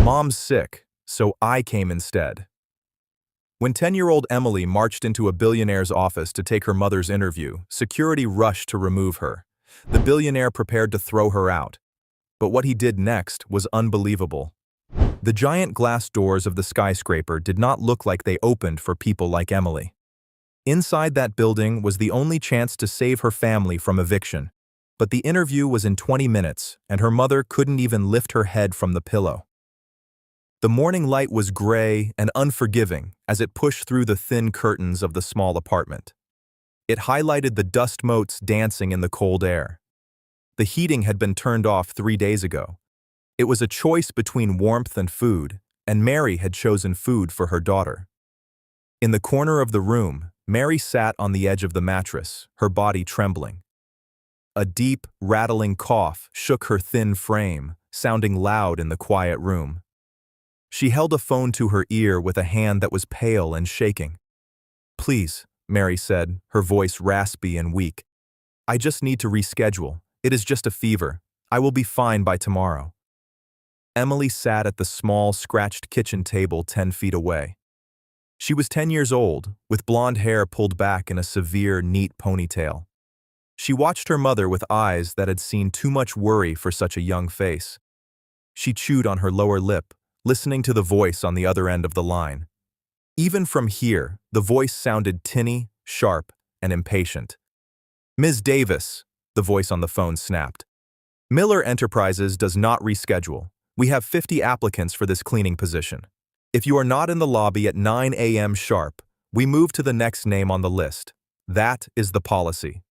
Mom's sick, so I came instead. When 10-year-old Emily marched into a billionaire's office to take her mother's interview, security rushed to remove her. The billionaire prepared to throw her out. But what he did next was unbelievable. The giant glass doors of the skyscraper did not look like they opened for people like Emily. Inside that building was the only chance to save her family from eviction. But the interview was in 20 minutes, and her mother couldn't even lift her head from the pillow. The morning light was gray and unforgiving as it pushed through the thin curtains of the small apartment. It highlighted the dust motes dancing in the cold air. The heating had been turned off 3 days ago. It was a choice between warmth and food, and Mary had chosen food for her daughter. In the corner of the room, Mary sat on the edge of the mattress, her body trembling. A deep, rattling cough shook her thin frame, sounding loud in the quiet room. She held a phone to her ear with a hand that was pale and shaking. "Please," Mary said, her voice raspy and weak. "I just need to reschedule. It is just a fever. I will be fine by tomorrow." Emily sat at the small, scratched kitchen table 10 feet away. She was 10 years old, with blonde hair pulled back in a severe, neat ponytail. She watched her mother with eyes that had seen too much worry for such a young face. She chewed on her lower lip, listening to the voice on the other end of the line. Even from here, the voice sounded tinny, sharp, and impatient. "Ms. Davis," the voice on the phone snapped. "Miller Enterprises does not reschedule. We have 50 applicants for this cleaning position. If you are not in the lobby at 9 a.m. sharp, we move to the next name on the list. That is the policy."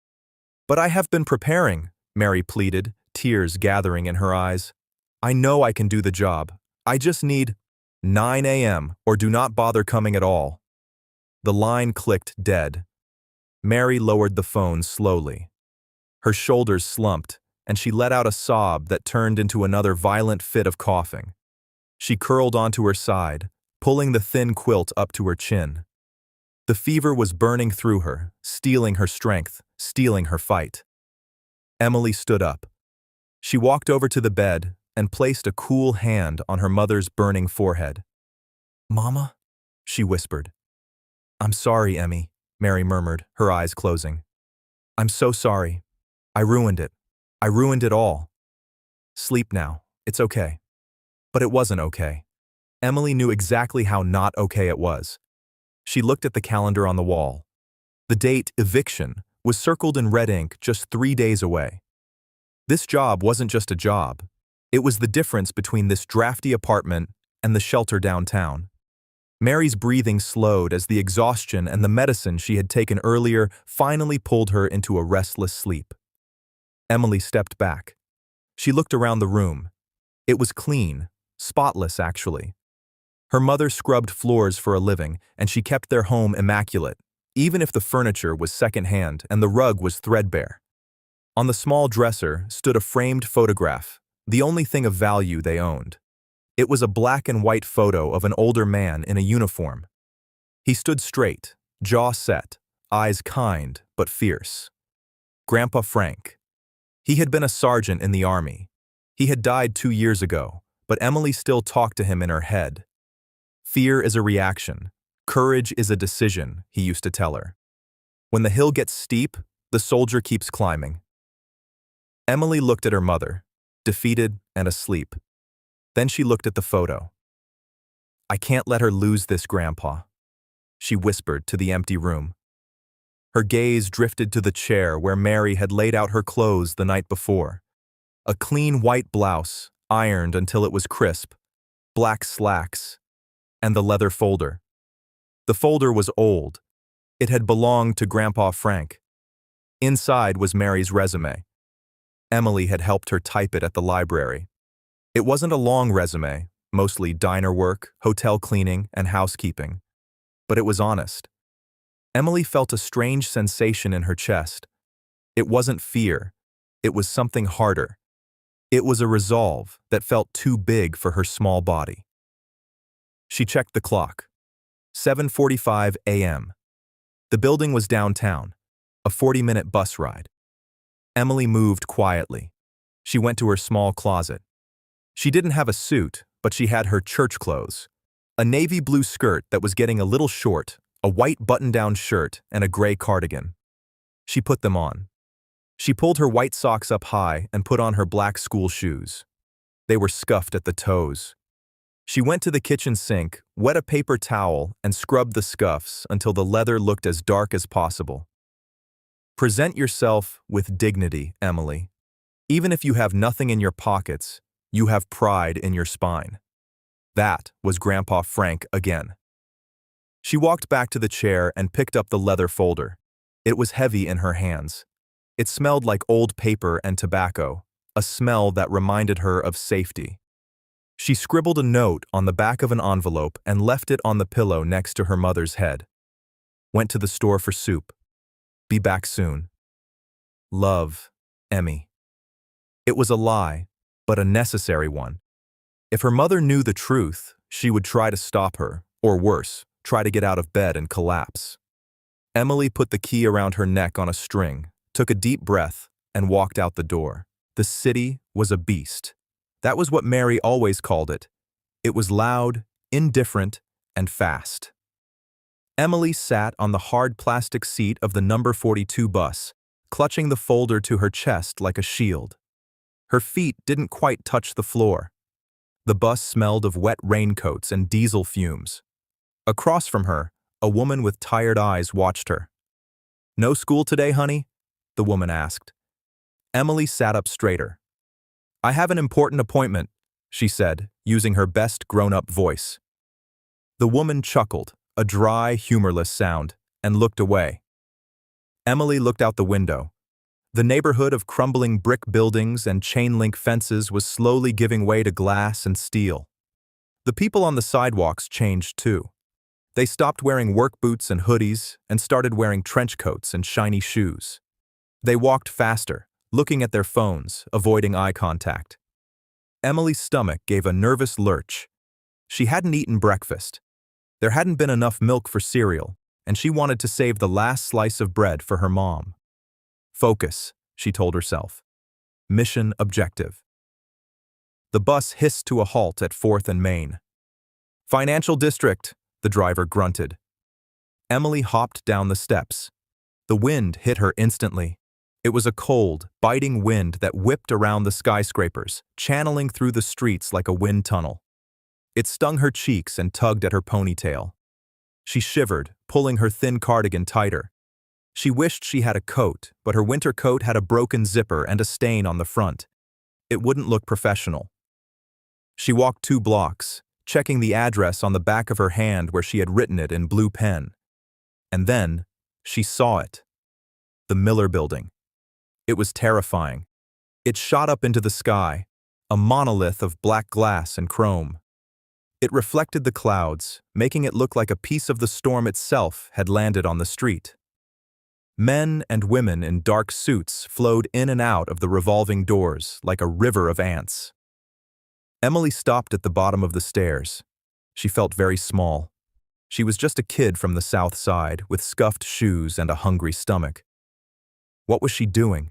"But I have been preparing," Mary pleaded, tears gathering in her eyes. "I know I can do the job. I just need 9 a.m. or do not bother coming at all." The line clicked dead. Mary lowered the phone slowly. Her shoulders slumped, and she let out a sob that turned into another violent fit of coughing. She curled onto her side, pulling the thin quilt up to her chin. The fever was burning through her, stealing her strength, stealing her fight. Emily stood up. She walked over to the bed and placed a cool hand on her mother's burning forehead. "Mama?" she whispered. "I'm sorry, Emmy," Mary murmured, her eyes closing. "I'm so sorry. I ruined it. I ruined it all. Sleep now. It's okay." But it wasn't okay. Emily knew exactly how not okay it was. She looked at the calendar on the wall. The date, eviction, was circled in red ink just 3 days away. This job wasn't just a job. It was the difference between this drafty apartment and the shelter downtown. Mary's breathing slowed as the exhaustion and the medicine she had taken earlier finally pulled her into a restless sleep. Emily stepped back. She looked around the room. It was clean, spotless actually. Her mother scrubbed floors for a living, and she kept their home immaculate, even if the furniture was secondhand and the rug was threadbare. On the small dresser stood a framed photograph, the only thing of value they owned. It was a black and white photo of an older man in a uniform. He stood straight, jaw set, eyes kind but fierce. Grandpa Frank. He had been a sergeant in the army. He had died 2 years ago, but Emily still talked to him in her head. "Fear is a reaction. Courage is a decision," he used to tell her. "When the hill gets steep, the soldier keeps climbing." Emily looked at her mother, defeated and asleep. Then she looked at the photo. "I can't let her lose this, Grandpa," she whispered to the empty room. Her gaze drifted to the chair where Mary had laid out her clothes the night before. A clean white blouse, ironed until it was crisp, black slacks, and the leather folder. The folder was old. It had belonged to Grandpa Frank. Inside was Mary's resume. Emily had helped her type it at the library. It wasn't a long resume, mostly diner work, hotel cleaning, and housekeeping. But it was honest. Emily felt a strange sensation in her chest. It wasn't fear. It was something harder. It was a resolve that felt too big for her small body. She checked the clock. 7:45 a.m. The building was downtown, a 40-minute bus ride. Emily moved quietly. She went to her small closet. She didn't have a suit, but she had her church clothes. A navy blue skirt that was getting a little short, a white button-down shirt, and a gray cardigan. She put them on. She pulled her white socks up high and put on her black school shoes. They were scuffed at the toes. She went to the kitchen sink, wet a paper towel, and scrubbed the scuffs until the leather looked as dark as possible. Present yourself with dignity, Emily. Even if you have nothing in your pockets, you have pride in your spine. That was Grandpa Frank again. She walked back to the chair and picked up the leather folder. It was heavy in her hands. It smelled like old paper and tobacco, a smell that reminded her of safety. She scribbled a note on the back of an envelope and left it on the pillow next to her mother's head. Went to the store for soup. Be back soon. Love, Emmy. It was a lie, but a necessary one. If her mother knew the truth, she would try to stop her, or worse, try to get out of bed and collapse. Emily put the key around her neck on a string, took a deep breath, and walked out the door. The city was a beast. That was what Mary always called it. It was loud, indifferent, and fast. Emily sat on the hard plastic seat of the number 42 bus, clutching the folder to her chest like a shield. Her feet didn't quite touch the floor. The bus smelled of wet raincoats and diesel fumes. Across from her, a woman with tired eyes watched her. "No school today, honey?" the woman asked. Emily sat up straighter. "I have an important appointment," she said, using her best grown-up voice. The woman chuckled, a dry, humorless sound, and looked away. Emily looked out the window. The neighborhood of crumbling brick buildings and chain-link fences was slowly giving way to glass and steel. The people on the sidewalks changed too. They stopped wearing work boots and hoodies and started wearing trench coats and shiny shoes. They walked faster, looking at their phones, avoiding eye contact. Emily's stomach gave a nervous lurch. She hadn't eaten breakfast. There hadn't been enough milk for cereal, and she wanted to save the last slice of bread for her mom. Focus, she told herself. Mission objective. The bus hissed to a halt at 4th and Main. "Financial District," the driver grunted. Emily hopped down the steps. The wind hit her instantly. It was a cold, biting wind that whipped around the skyscrapers, channeling through the streets like a wind tunnel. It stung her cheeks and tugged at her ponytail. She shivered, pulling her thin cardigan tighter. She wished she had a coat, but her winter coat had a broken zipper and a stain on the front. It wouldn't look professional. She walked 2 blocks, checking the address on the back of her hand where she had written it in blue pen. And then, she saw it. The Miller Building. It was terrifying. It shot up into the sky, a monolith of black glass and chrome. It reflected the clouds, making it look like a piece of the storm itself had landed on the street. Men and women in dark suits flowed in and out of the revolving doors like a river of ants. Emily stopped at the bottom of the stairs. She felt very small. She was just a kid from the South Side with scuffed shoes and a hungry stomach. What was she doing?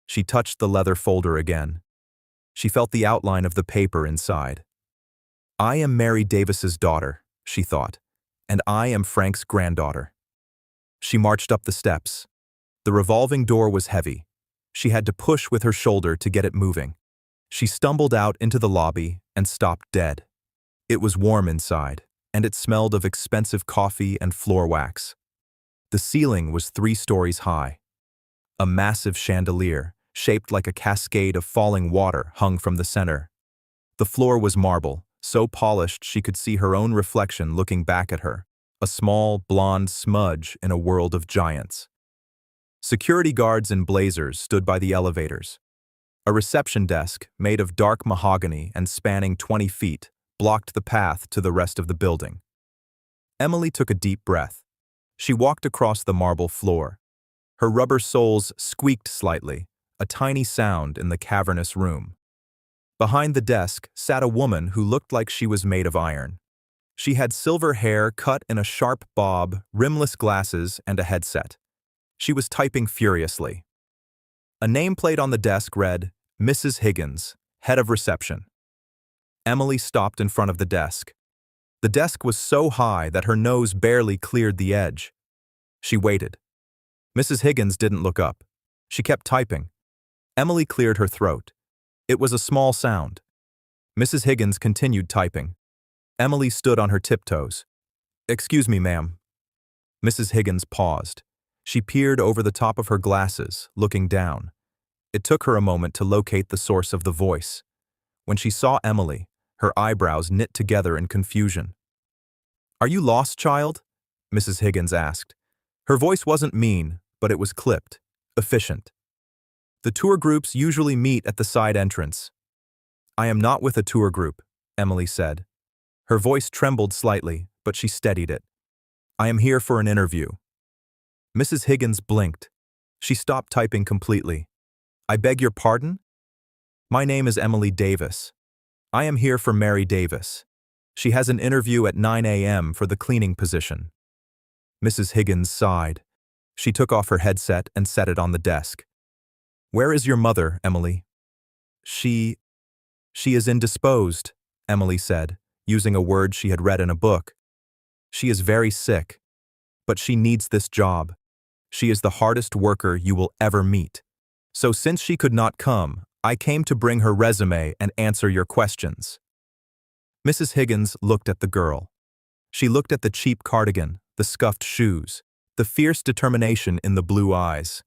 She touched the leather folder again. She felt the outline of the paper inside. "I am Mary Davis's daughter," she thought, "and I am Frank's granddaughter." She marched up the steps. The revolving door was heavy. She had to push with her shoulder to get it moving. She stumbled out into the lobby and stopped dead. It was warm inside, and it smelled of expensive coffee and floor wax. The ceiling was 3 stories high. A massive chandelier, shaped like a cascade of falling water, hung from the center. The floor was marble, so polished she could see her own reflection looking back at her, a small, blonde smudge in a world of giants. Security guards in blazers stood by the elevators. A reception desk, made of dark mahogany and spanning 20 feet, blocked the path to the rest of the building. Emily took a deep breath. She walked across the marble floor. Her rubber soles squeaked slightly, a tiny sound in the cavernous room. Behind the desk sat a woman who looked like she was made of iron. She had silver hair cut in a sharp bob, rimless glasses, and a headset. She was typing furiously. A nameplate on the desk read, "Mrs. Higgins, head of reception." Emily stopped in front of the desk. The desk was so high that her nose barely cleared the edge. She waited. Mrs. Higgins didn't look up. She kept typing. Emily cleared her throat. It was a small sound. Mrs. Higgins continued typing. Emily stood on her tiptoes. "Excuse me, ma'am." Mrs. Higgins paused. She peered over the top of her glasses, looking down. It took her a moment to locate the source of the voice. When she saw Emily, her eyebrows knit together in confusion. "Are you lost, child?" Mrs. Higgins asked. Her voice wasn't mean, but it was clipped, efficient. "The tour groups usually meet at the side entrance." "I am not with a tour group," Emily said. Her voice trembled slightly, but she steadied it. "I am here for an interview." Mrs. Higgins blinked. She stopped typing completely. "I beg your pardon?" "My name is Emily Davis. I am here for Mary Davis. She has an interview at 9 a.m. for the cleaning position." Mrs. Higgins sighed. She took off her headset and set it on the desk. "Where is your mother, Emily?" She is indisposed," Emily said, using a word she had read in a book. "She is very sick. But she needs this job. She is the hardest worker you will ever meet. So since she could not come, I came to bring her resume and answer your questions." Mrs. Higgins looked at the girl. She looked at the cheap cardigan, the scuffed shoes, the fierce determination in the blue eyes.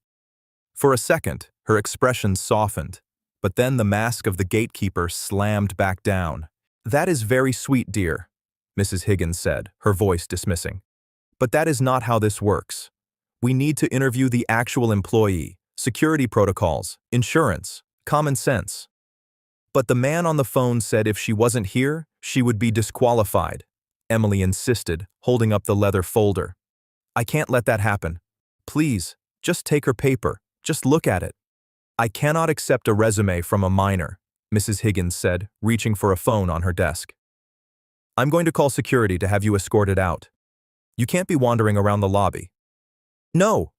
For a second, her expression softened, but then the mask of the gatekeeper slammed back down. "That is very sweet, dear," Mrs. Higgins said, her voice dismissing. "But that is not how this works. We need to interview the actual employee, security protocols, insurance, common sense." "But the man on the phone said if she wasn't here, she would be disqualified," Emily insisted, holding up the leather folder. "I can't let that happen. Please, just take her paper. Just look at it." "I cannot accept a resume from a minor," Mrs. Higgins said, reaching for a phone on her desk. "I'm going to call security to have you escorted out. You can't be wandering around the lobby." "No!"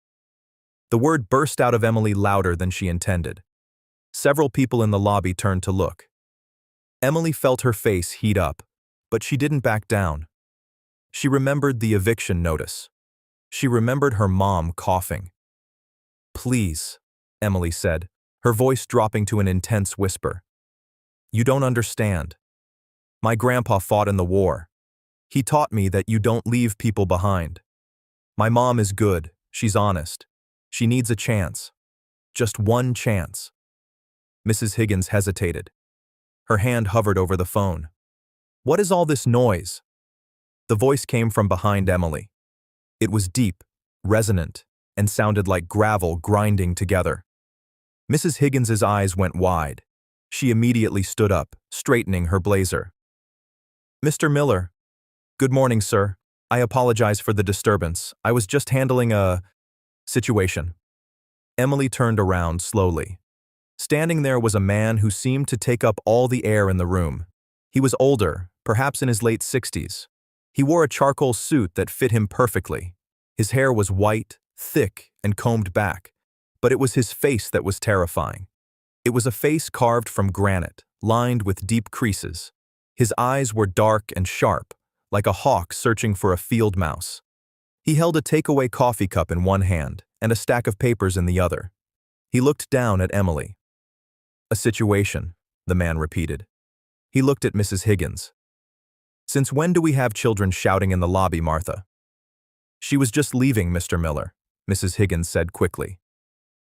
The word burst out of Emily louder than she intended. Several people in the lobby turned to look. Emily felt her face heat up, but she didn't back down. She remembered the eviction notice. She remembered her mom coughing. "Please," Emily said, her voice dropping to an intense whisper. "You don't understand. My grandpa fought in the war. He taught me that you don't leave people behind. My mom is good, she's honest. She needs a chance. Just one chance." Mrs. Higgins hesitated. Her hand hovered over the phone. "What is all this noise?" The voice came from behind Emily. It was deep, resonant, and sounded like gravel grinding together. Mrs. Higgins's eyes went wide. She immediately stood up, straightening her blazer. "Mr. Miller." "Good morning, sir. I apologize for the disturbance. I was just handling a situation." Emily turned around slowly. Standing there was a man who seemed to take up all the air in the room. He was older, perhaps in his late 60s. He wore a charcoal suit that fit him perfectly. His hair was white, thick, and combed back, but it was his face that was terrifying. It was a face carved from granite, lined with deep creases. His eyes were dark and sharp, like a hawk searching for a field mouse. He held a takeaway coffee cup in one hand and a stack of papers in the other. He looked down at Emily. "A situation," the man repeated. He looked at Mrs. Higgins. "Since when do we have children shouting in the lobby, Martha?" "She was just leaving, Mr. Miller," Mrs. Higgins said quickly.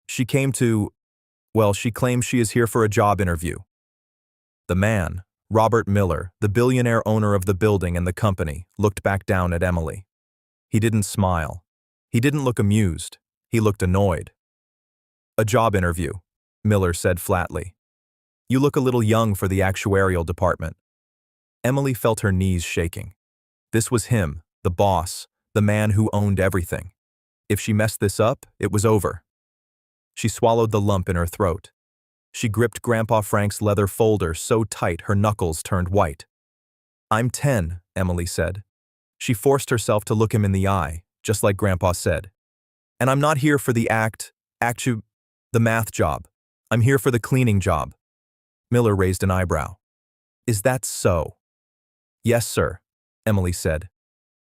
"She came to, well, she claims she is here for a job interview." The man, Robert Miller, the billionaire owner of the building and the company, looked back down at Emily. He didn't smile. He didn't look amused. He looked annoyed. "A job interview," Miller said flatly. "You look a little young for the actuarial department." Emily felt her knees shaking. This was him, the boss, the man who owned everything. If she messed this up, it was over. She swallowed the lump in her throat. She gripped Grandpa Frank's leather folder so tight her knuckles turned white. "I'm 10, Emily said. She forced herself to look him in the eye, just like Grandpa said. "And I'm not here for the the math job. I'm here for the cleaning job." Miller raised an eyebrow. Is that so? Yes, sir, Emily said.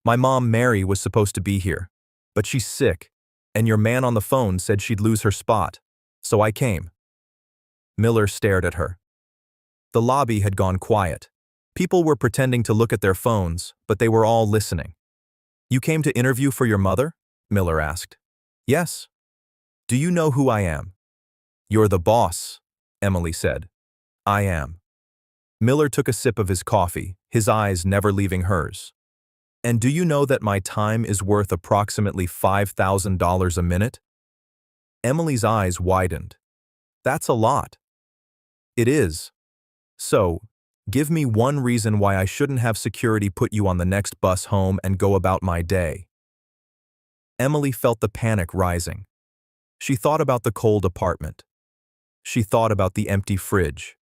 My mom, Mary, was supposed to be here, but she's sick, and your man on the phone said she'd lose her spot, so I came. Miller stared at her. The lobby had gone quiet. People were pretending to look at their phones, but they were all listening. You came to interview for your mother? Miller asked. Yes. Do you know who I am? You're the boss, Emily said. I am. Miller took a sip of his coffee, his eyes never leaving hers. And do you know that my time is worth approximately $5,000 a minute? Emily's eyes widened. That's a lot. It is. So, give me one reason why I shouldn't have security put you on the next bus home and go about my day. Emily felt the panic rising. She thought about the cold apartment. She thought about the empty fridge.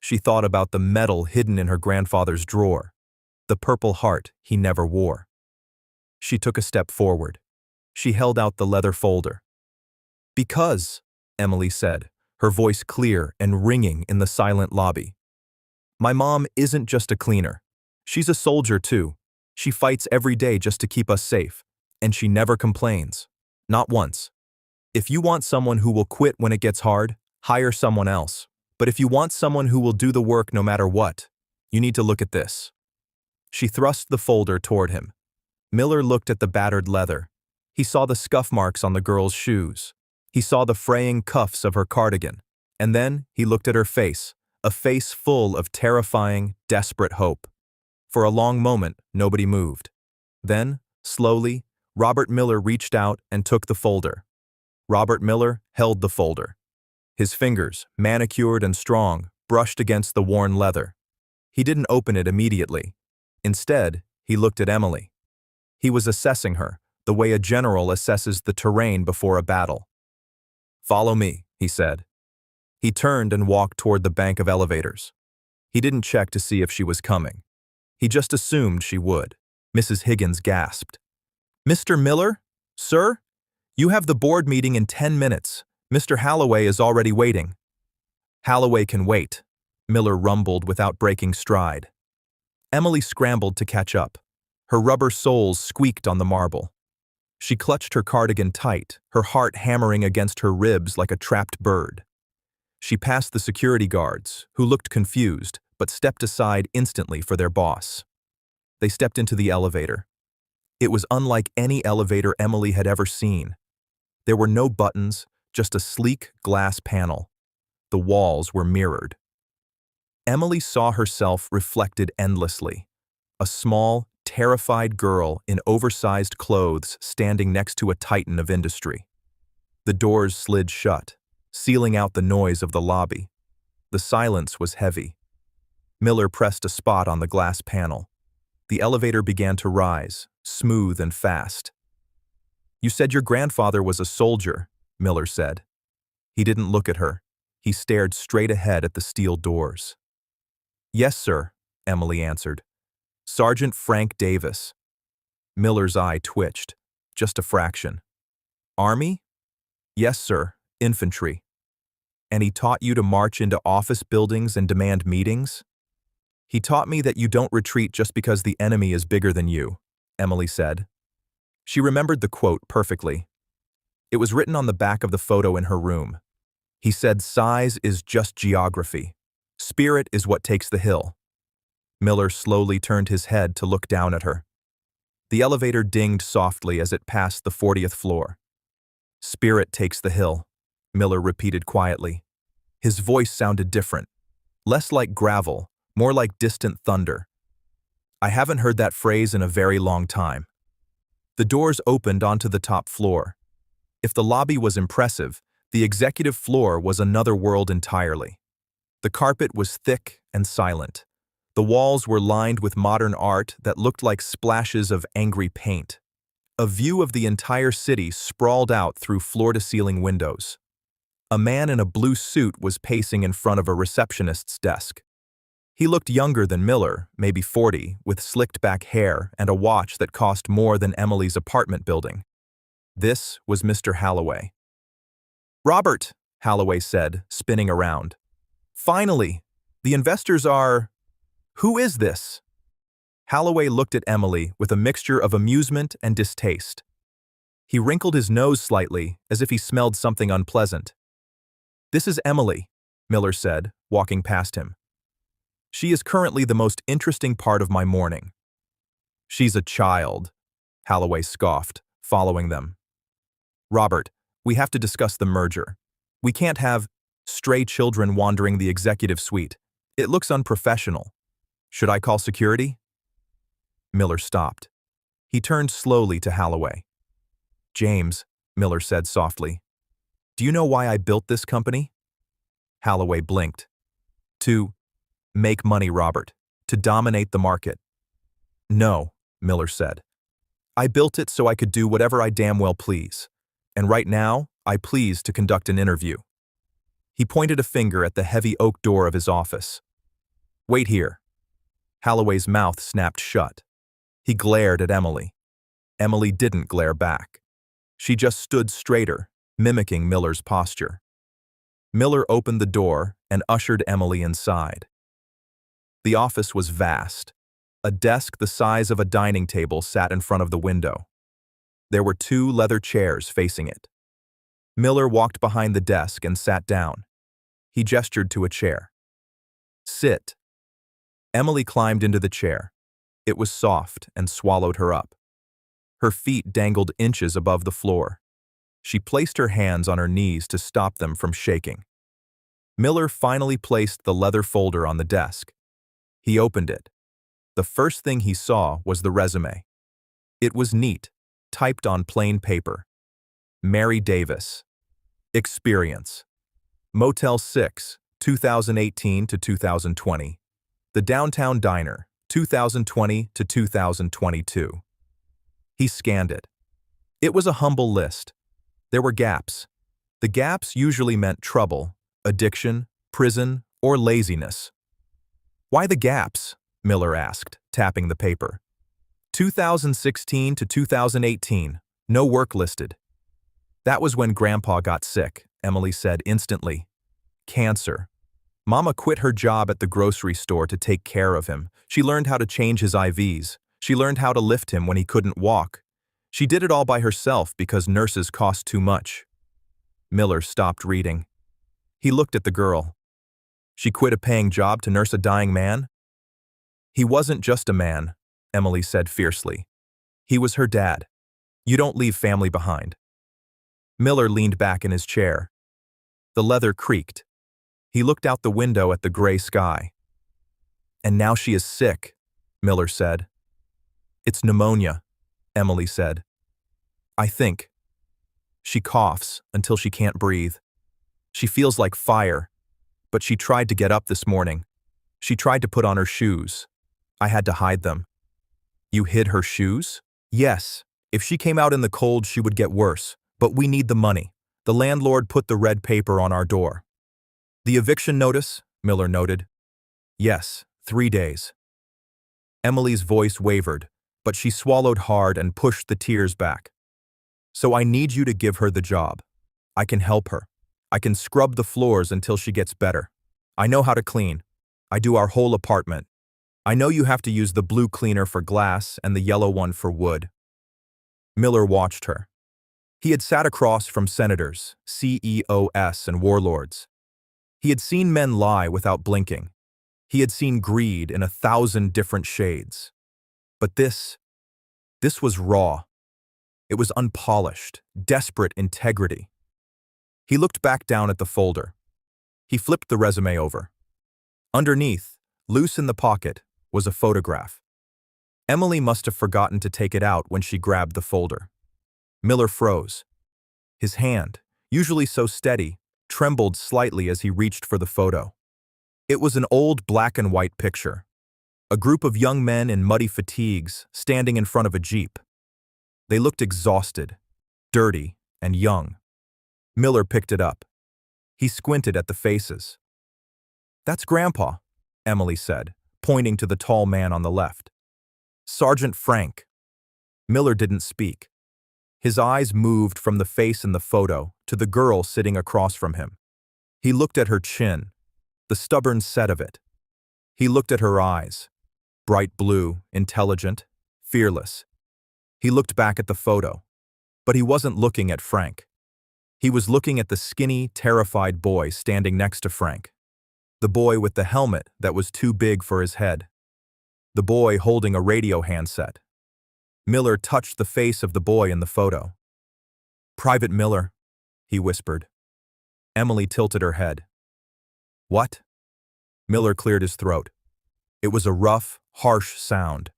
She thought about the medal hidden in her grandfather's drawer, the Purple Heart he never wore. She took a step forward. She held out the leather folder. Because, Emily said, her voice clear and ringing in the silent lobby. My mom isn't just a cleaner. She's a soldier too. She fights every day just to keep us safe, and she never complains. Not once. If you want someone who will quit when it gets hard, hire someone else. But if you want someone who will do the work no matter what, you need to look at this. She thrust the folder toward him. Miller looked at the battered leather. He saw the scuff marks on the girl's shoes. He saw the fraying cuffs of her cardigan. And then he looked at her face, a face full of terrifying, desperate hope. For a long moment, nobody moved. Then, slowly, Robert Miller reached out and took the folder. Robert Miller held the folder. His fingers, manicured and strong, brushed against the worn leather. He didn't open it immediately. Instead, he looked at Emily. He was assessing her, the way a general assesses the terrain before a battle. Follow me, he said. He turned and walked toward the bank of elevators. He didn't check to see if she was coming. He just assumed she would. Mrs. Higgins gasped. Mr. Miller? Sir? You have the board meeting in 10 minutes. Mr. Halloway is already waiting. Halloway can wait, Miller rumbled without breaking stride. Emily scrambled to catch up. Her rubber soles squeaked on the marble. She clutched her cardigan tight, her heart hammering against her ribs like a trapped bird. She passed the security guards, who looked confused, but stepped aside instantly for their boss. They stepped into the elevator. It was unlike any elevator Emily had ever seen. There were no buttons, just a sleek glass panel. The walls were mirrored. Emily saw herself reflected endlessly. A small, terrified girl in oversized clothes standing next to a titan of industry. The doors slid shut, sealing out the noise of the lobby. The silence was heavy. Miller pressed a spot on the glass panel. The elevator began to rise, smooth and fast. You said your grandfather was a soldier, Miller said. He didn't look at her. He stared straight ahead at the steel doors. Yes, sir, Emily answered. Sergeant Frank Davis. Miller's eye twitched, just a fraction. Army? Yes, sir, infantry. And he taught you to march into office buildings and demand meetings? He taught me that you don't retreat just because the enemy is bigger than you, Emily said. She remembered the quote perfectly. It was written on the back of the photo in her room. He said size is just geography. Spirit is what takes the hill. Miller slowly turned his head to look down at her. The elevator dinged softly as it passed the 40th floor. Spirit takes the hill, Miller repeated quietly. His voice sounded different, less like gravel, more like distant thunder. I haven't heard that phrase in a very long time. The doors opened onto the top floor. If the lobby was impressive, the executive floor was another world entirely. The carpet was thick and silent. The walls were lined with modern art that looked like splashes of angry paint. A view of the entire city sprawled out through floor-to-ceiling windows. A man in a blue suit was pacing in front of a receptionist's desk. He looked younger than Miller, maybe 40, with slicked-back hair and a watch that cost more than Emily's apartment building. This was Mr. Halloway. Robert, Halloway said, spinning around. Finally, the investors are… Who is this? Holloway looked at Emily with a mixture of amusement and distaste. He wrinkled his nose slightly, as if he smelled something unpleasant. This is Emily, Miller said, walking past him. She is currently the most interesting part of my morning. She's a child, Holloway scoffed, following them. Robert, we have to discuss the merger. We can't have stray children wandering the executive suite. It looks unprofessional. Should I call security? Miller stopped. He turned slowly to Holloway. James, Miller said softly, do you know why I built this company? Holloway blinked. To make money, Robert. To dominate the market. No, Miller said. I built it so I could do whatever I damn well please. And right now, I please to conduct an interview. He pointed a finger at the heavy oak door of his office. Wait here. Holloway's mouth snapped shut. He glared at Emily. Emily didn't glare back. She just stood straighter, mimicking Miller's posture. Miller opened the door and ushered Emily inside. The office was vast. A desk the size of a dining table sat in front of the window. There were 2 leather chairs facing it. Miller walked behind the desk and sat down. He gestured to a chair. Sit. Emily climbed into the chair. It was soft and swallowed her up. Her feet dangled inches above the floor. She placed her hands on her knees to stop them from shaking. Miller finally placed the leather folder on the desk. He opened it. The first thing he saw was the resume. It was neat, typed on plain paper. Mary Davis. Experience. Motel 6, 2018 to 2020. The Downtown Diner, 2020 to 2022. He scanned it. It was a humble list. There were gaps. The gaps usually meant trouble, addiction, prison, or laziness. Why the gaps? Miller asked, tapping the paper. 2016 to 2018, no work listed. That was when Grandpa got sick, Emily said instantly. Cancer. Mama quit her job at the grocery store to take care of him. She learned how to change his IVs. She learned how to lift him when he couldn't walk. She did it all by herself because nurses cost too much. Miller stopped reading. He looked at the girl. She quit a paying job to nurse a dying man? He wasn't just a man, Emily said fiercely. He was her dad. You don't leave family behind. Miller leaned back in his chair. The leather creaked. He looked out the window at the gray sky. And now she is sick, Miller said. It's pneumonia, Emily said. I think. She coughs until she can't breathe. She feels like fire, but she tried to get up this morning. She tried to put on her shoes. I had to hide them. You hid her shoes? Yes. If she came out in the cold, she would get worse. But we need the money. The landlord put the red paper on our door. The eviction notice? Miller noted. Yes, 3 days. Emily's voice wavered, but she swallowed hard and pushed the tears back. So I need you to give her the job. I can help her. I can scrub the floors until she gets better. I know how to clean. I do our whole apartment. I know you have to use the blue cleaner for glass and the yellow one for wood. Miller watched her. He had sat across from senators, CEOs, and warlords. He had seen men lie without blinking. He had seen greed in 1,000 different shades. But this was raw. It was unpolished, desperate integrity. He looked back down at the folder. He flipped the resume over. Underneath, loose in the pocket, was a photograph. Emily must have forgotten to take it out when she grabbed the folder. Miller froze. His hand, usually so steady, trembled slightly as he reached for the photo. It was an old black and white picture. A group of young men in muddy fatigues standing in front of a jeep. They looked exhausted, dirty, and young. Miller picked it up. He squinted at the faces. That's Grandpa, Emily said, pointing to the tall man on the left. Sergeant Frank. Miller didn't speak. His eyes moved from the face in the photo to the girl sitting across from him. He looked at her chin, the stubborn set of it. He looked at her eyes. Bright blue, intelligent, fearless. He looked back at the photo. But he wasn't looking at Frank. He was looking at the skinny, terrified boy standing next to Frank. The boy with the helmet that was too big for his head. The boy holding a radio handset. Miller touched the face of the boy in the photo. "Private Miller," he whispered. Emily tilted her head. "What?" Miller cleared his throat. It was a rough, harsh sound.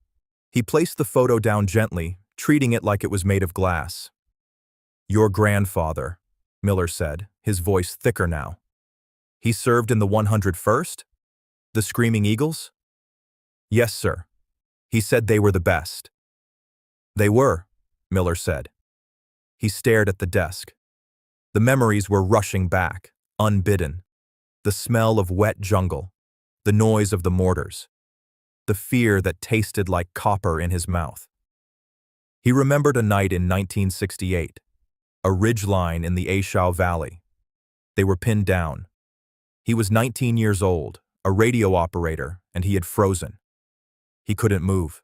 He placed the photo down gently, treating it like it was made of glass. "Your grandfather," Miller said, his voice thicker now. "He served in the 101st? The Screaming Eagles?" "Yes, sir. He said they were the best." "They were," Miller said. He stared at the desk. The memories were rushing back, unbidden. The smell of wet jungle, the noise of the mortars, the fear that tasted like copper in his mouth. He remembered a night in 1968, a ridgeline in the Ashau Valley. They were pinned down. He was 19 years old, a radio operator, and he had frozen. He couldn't move.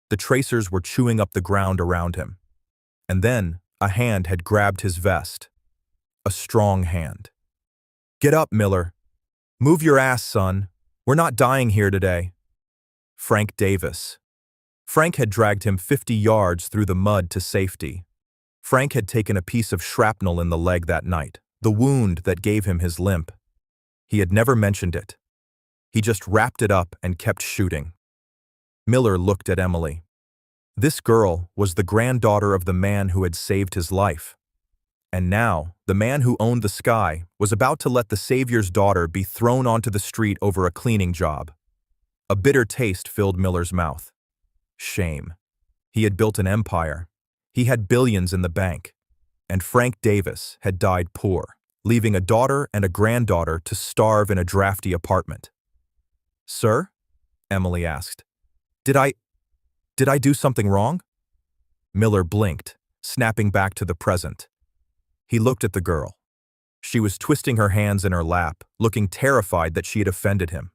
The tracers were chewing up the ground around him. And then a hand had grabbed his vest. A strong hand. "Get up, Miller. Move your ass, son. We're not dying here today." Frank Davis. Frank had dragged him 50 yards through the mud to safety. Frank had taken a piece of shrapnel in the leg that night, the wound that gave him his limp. He had never mentioned it. He just wrapped it up and kept shooting. Miller looked at Emily. This girl was the granddaughter of the man who had saved his life. And now, the man who owned the sky was about to let the savior's daughter be thrown onto the street over a cleaning job. A bitter taste filled Miller's mouth. Shame. He had built an empire. He had billions in the bank. And Frank Davis had died poor, leaving a daughter and a granddaughter to starve in a drafty apartment. "Sir?" Emily asked. Did I do something wrong?" Miller blinked, snapping back to the present. He looked at the girl. She was twisting her hands in her lap, looking terrified that she had offended him.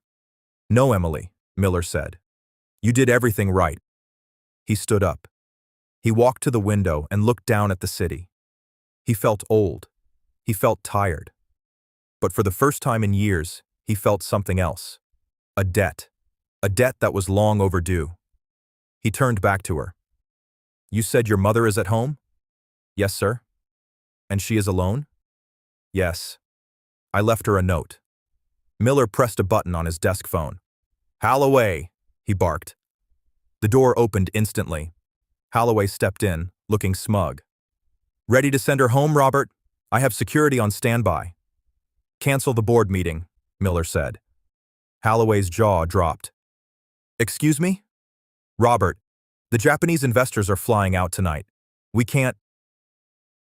"No, Emily," Miller said. "You did everything right." He stood up. He walked to the window and looked down at the city. He felt old. He felt tired. But for the first time in years, he felt something else. A debt. A debt that was long overdue. He turned back to her. "You said your mother is at home?" "Yes, sir." "And she is alone?" "Yes. I left her a note." Miller pressed a button on his desk phone. "Holloway," he barked. The door opened instantly. Holloway stepped in, looking smug. "Ready to send her home, Robert? I have security on standby." "Cancel the board meeting," Miller said. Holloway's jaw dropped. "Excuse me?" "Robert, the Japanese investors are flying out tonight. We can't—"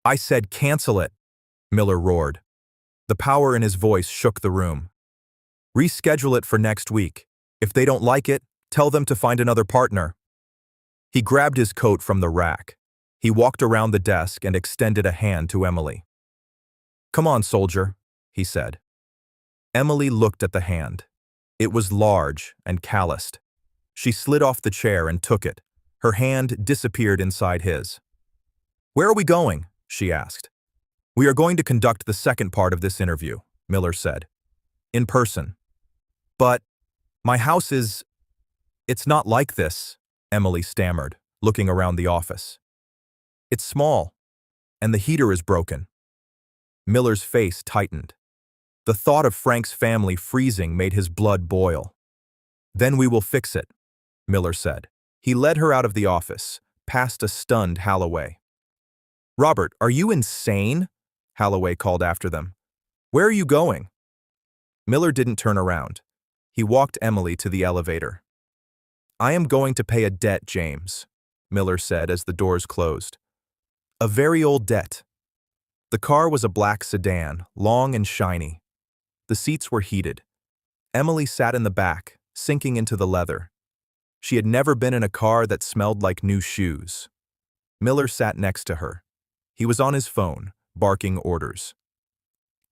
"I said cancel it," Miller roared. The power in his voice shook the room. "Reschedule it for next week. If they don't like it, tell them to find another partner." He grabbed his coat from the rack. He walked around the desk and extended a hand to Emily. "Come on, soldier," he said. Emily looked at the hand. It was large and calloused. She slid off the chair and took it. Her hand disappeared inside his. "Where are we going?" she asked. "We are going to conduct the second part of this interview," Miller said. "In person." "But my house is—" "It's not like this," Emily stammered, looking around the office. "It's small, and the heater is broken." Miller's face tightened. The thought of Frank's family freezing made his blood boil. "Then we will fix it," Miller said. He led her out of the office, past a stunned Holloway. "Robert, are you insane?" Holloway called after them. "Where are you going?" Miller didn't turn around. He walked Emily to the elevator. "I am going to pay a debt, James," Miller said as the doors closed. "A very old debt." The car was a black sedan, long and shiny. The seats were heated. Emily sat in the back, sinking into the leather. She had never been in a car that smelled like new shoes. Miller sat next to her. He was on his phone, barking orders.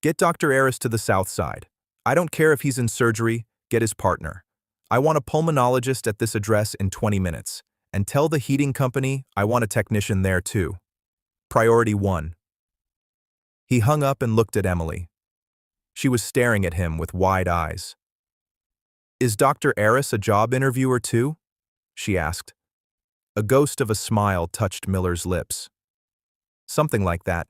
"Get Dr. Aris to the south side. I don't care if he's in surgery, get his partner. I want a pulmonologist at this address in 20 minutes. And tell the heating company I want a technician there too. Priority 1. He hung up and looked at Emily. She was staring at him with wide eyes. Is Dr. Eris a job interviewer too? She asked. A ghost of a smile touched Miller's lips. Something like that.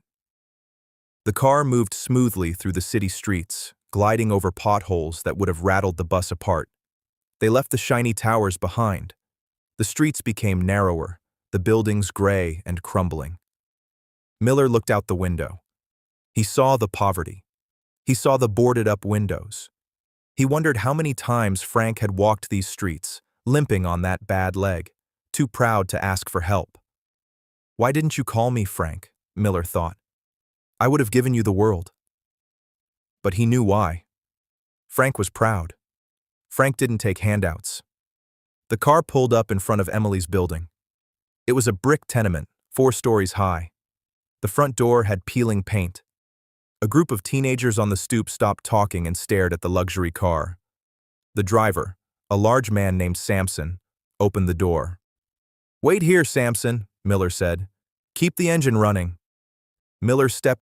The car moved smoothly through the city streets, gliding over potholes that would have rattled the bus apart. They left the shiny towers behind. The streets became narrower, the buildings gray and crumbling. Miller looked out the window. He saw the poverty. He saw the boarded-up windows. He wondered how many times Frank had walked these streets, limping on that bad leg, too proud to ask for help. Why didn't you call me, Frank? Miller thought. I would have given you the world. But he knew why. Frank was proud. Frank didn't take handouts. The car pulled up in front of Emily's building. It was a brick tenement, 4 stories high. The front door had peeling paint. A group of teenagers on the stoop stopped talking and stared at the luxury car. The driver, a large man named Samson, opened the door. Wait here, Samson, Miller said. Keep the engine running. Miller stepped